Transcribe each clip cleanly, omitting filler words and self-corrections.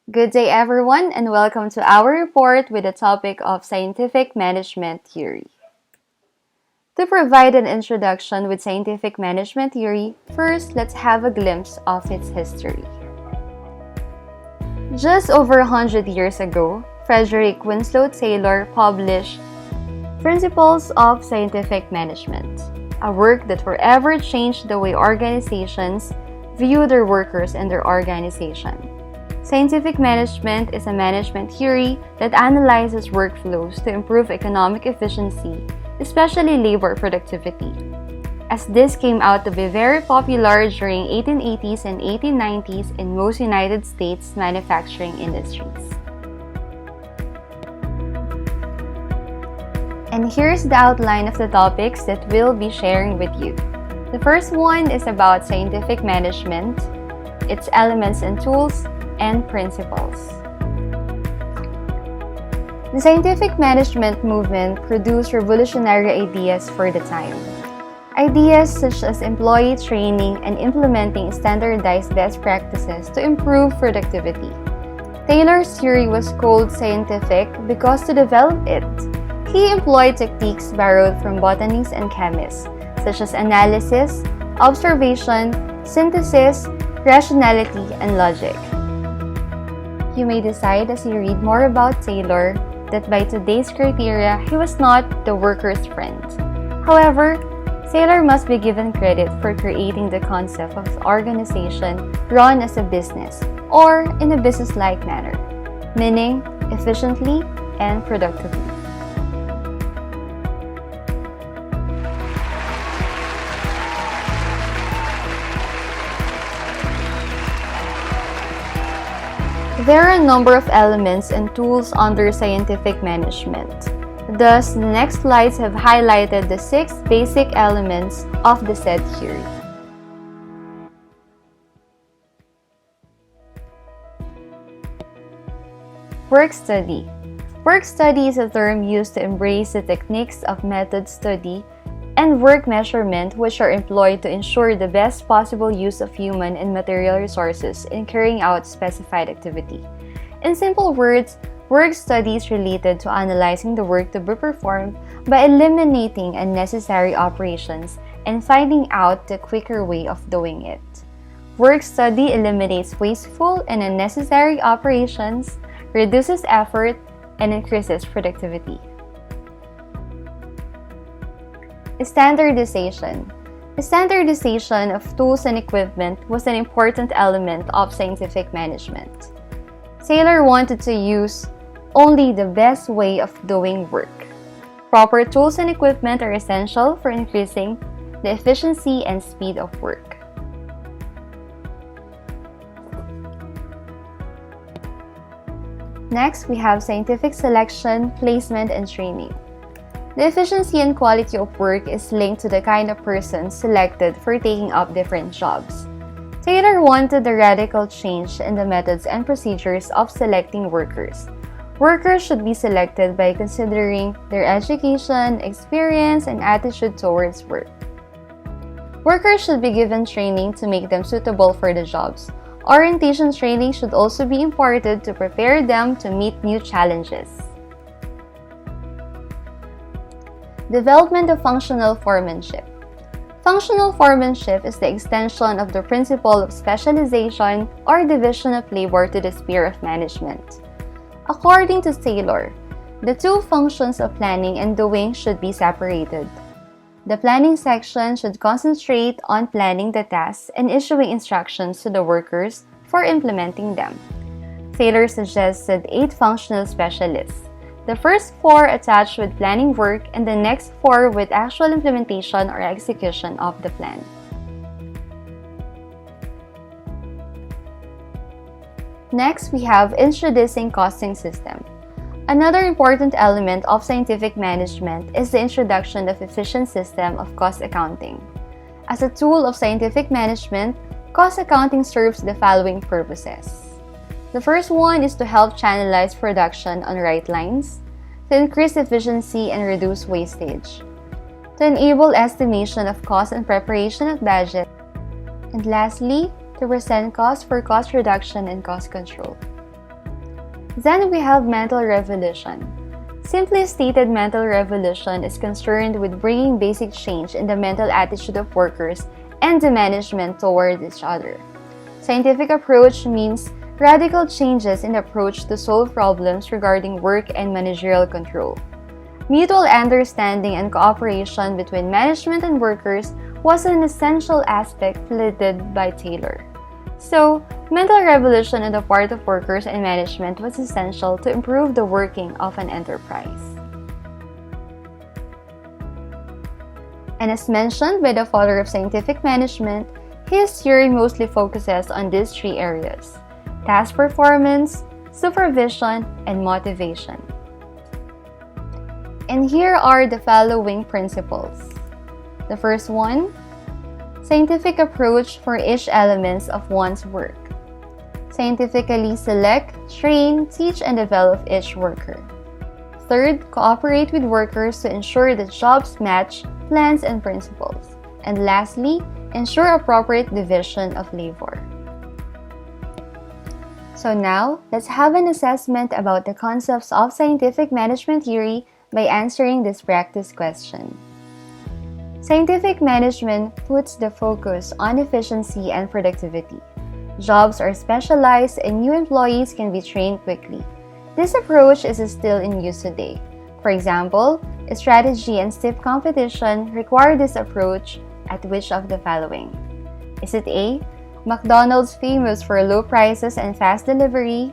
Good day, everyone, and welcome to our report with the topic of scientific management theory. To provide an introduction with scientific management theory, first let's have a glimpse of its history. Just over 100 years ago, Frederick Winslow Taylor published Principles of Scientific Management, a work that forever changed the way organizations view their workers and their organization. Scientific management is a management theory that analyzes workflows to improve economic efficiency, especially labor productivity. As this came out to be very popular during 1880s and 1890s in most United States manufacturing industries. And here's the outline of the topics that we'll be sharing with you. The first one is about scientific management, its elements and tools, and principles. The scientific management movement produced revolutionary ideas for the time. Ideas such as employee training and implementing standardized best practices to improve productivity. Taylor's theory was called scientific because to develop it, he employed techniques borrowed from botanists and chemists, such as analysis, observation, synthesis, rationality, and logic. You may decide as you read more about Taylor that by today's criteria, he was not the worker's friend. However, Taylor must be given credit for creating the concept of organization run as a business or in a business-like manner, meaning efficiently and productively. There are a number of elements and tools under scientific management. Thus, the next slides have highlighted the 6 basic elements of the said theory. Work study. Work study is a term used to embrace the techniques of method study and work measurement which are employed to ensure the best possible use of human and material resources in carrying out specified activity. In simple words, work study is related to analyzing the work to be performed by eliminating unnecessary operations and finding out the quicker way of doing it. Work study eliminates wasteful and unnecessary operations, reduces effort, and increases productivity. Standardization. The standardization of tools and equipment was an important element of scientific management. Taylor wanted to use only the best way of doing work. Proper tools and equipment are essential for increasing the efficiency and speed of work. Next, we have scientific selection, placement, and training. The efficiency and quality of work is linked to the kind of person selected for taking up different jobs. Taylor wanted a radical change in the methods and procedures of selecting workers. Workers should be selected by considering their education, experience, and attitude towards work. Workers should be given training to make them suitable for the jobs. Orientation training should also be imparted to prepare them to meet new challenges. Development of functional foremanship. Functional foremanship is the extension of the principle of specialization or division of labor to the sphere of management. According to Taylor, the two functions of planning and doing should be separated. The planning section should concentrate on planning the tasks and issuing instructions to the workers for implementing them. Taylor suggested 8 functional specialists. The first 4 attached with planning work and the next 4 with actual implementation or execution of the plan. Next, we have introducing costing system. Another important element of scientific management is the introduction of efficient system of cost accounting. As a tool of scientific management, cost accounting serves the following purposes. The first one is to help channelize production on right lines, to increase efficiency and reduce wastage, to enable estimation of cost and preparation of budget, and lastly, to present cost for cost reduction and cost control. Then we have mental revolution. Simply stated, mental revolution is concerned with bringing basic change in the mental attitude of workers and the management toward each other. Scientific approach means radical changes in approach to solve problems regarding work and managerial control. Mutual understanding and cooperation between management and workers was an essential aspect pleaded by Taylor. So, mental revolution on the part of workers and management was essential to improve the working of an enterprise. And as mentioned by the father of scientific management, his theory mostly focuses on these three areas: task performance, supervision, and motivation. And here are the following principles. The first one, scientific approach for each element of one's work. Scientifically select, train, teach, and develop each worker. Third, cooperate with workers to ensure that jobs match plans and principles. And lastly, ensure appropriate division of labor. So now, let's have an assessment about the concepts of scientific management theory by answering this practice question. Scientific management puts the focus on efficiency and productivity. Jobs are specialized and new employees can be trained quickly. This approach is still in use today. For example, strategy and stiff competition require this approach at which of the following? Is it A, McDonald's famous for low prices and fast delivery?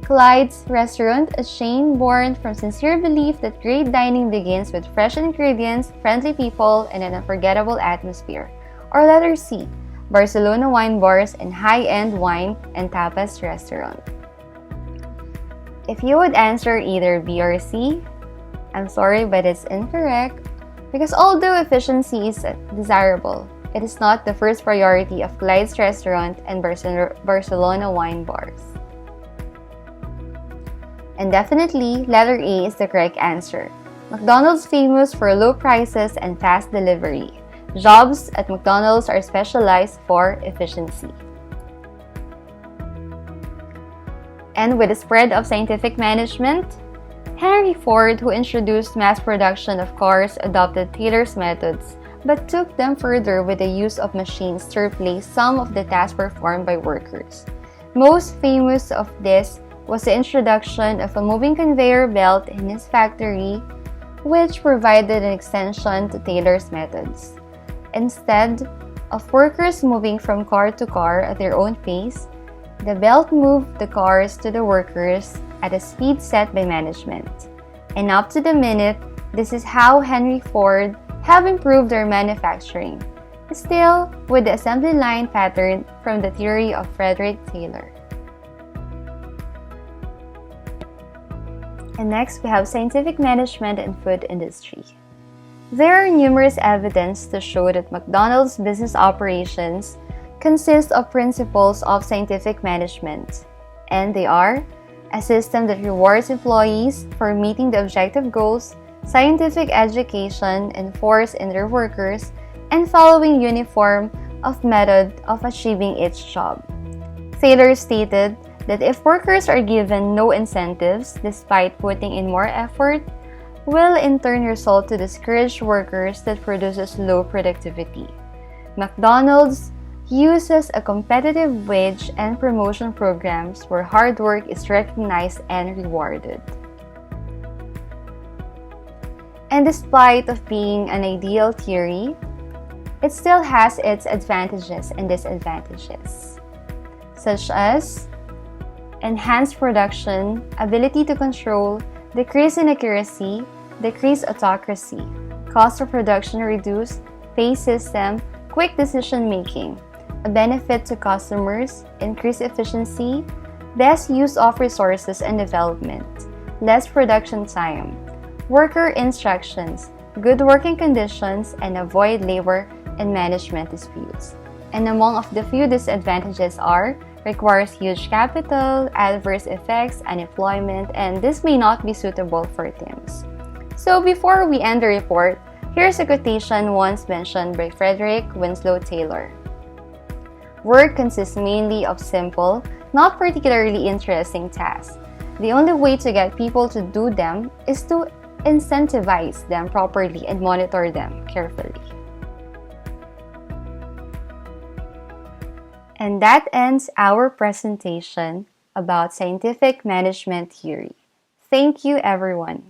Clyde's Restaurant, a chain born from sincere belief that great dining begins with fresh ingredients, friendly people, and an unforgettable atmosphere. Or letter C, Barcelona wine bars and high-end wine and tapas restaurant. If you would answer either B or C, I'm sorry, but it's incorrect. Because although efficiency is desirable, it is not the first priority of Clyde's Restaurant and Barcelona wine bars. And definitely, letter A is the correct answer. McDonald's famous for low prices and fast delivery. Jobs at McDonald's are specialized for efficiency. And with the spread of scientific management, Henry Ford, who introduced mass production of cars, adopted Taylor's methods, but took them further with the use of machines to replace some of the tasks performed by workers. Most famous of this was the introduction of a moving conveyor belt in his factory, which provided an extension to Taylor's methods. Instead of workers moving from car to car at their own pace, the belt moved the cars to the workers at a speed set by management. And up to the minute, this is how Henry Ford have improved their manufacturing, still with the assembly line pattern from the theory of Frederick Taylor. And next, we have scientific management and food industry. There are numerous evidence to show that McDonald's business operations consist of principles of scientific management, and they are a system that rewards employees for meeting the objective goals, scientific education enforced in their workers, and following uniform of method of achieving each job. Taylor stated that if workers are given no incentives despite putting in more effort, will in turn result to discourage workers that produces low productivity. McDonald's uses a competitive wage and promotion programs where hard work is recognized and rewarded. And despite of being an ideal theory, it still has its advantages and disadvantages, such as enhanced production, ability to control, decrease in accuracy, decreased autocracy, cost of production reduced, pay system, quick decision making, a benefit to customers, increased efficiency, best use of resources and development, less production time, worker instructions, good working conditions, and avoid labor and management disputes. And among of the few disadvantages are requires huge capital, adverse effects, unemployment, and this may not be suitable for teams. So before we end the report, here's a quotation once mentioned by Frederick Winslow Taylor. Work consists mainly of simple, not particularly interesting tasks. The only way to get people to do them is to incentivize them properly and monitor them carefully. And that ends our presentation about scientific management theory. Thank you, everyone.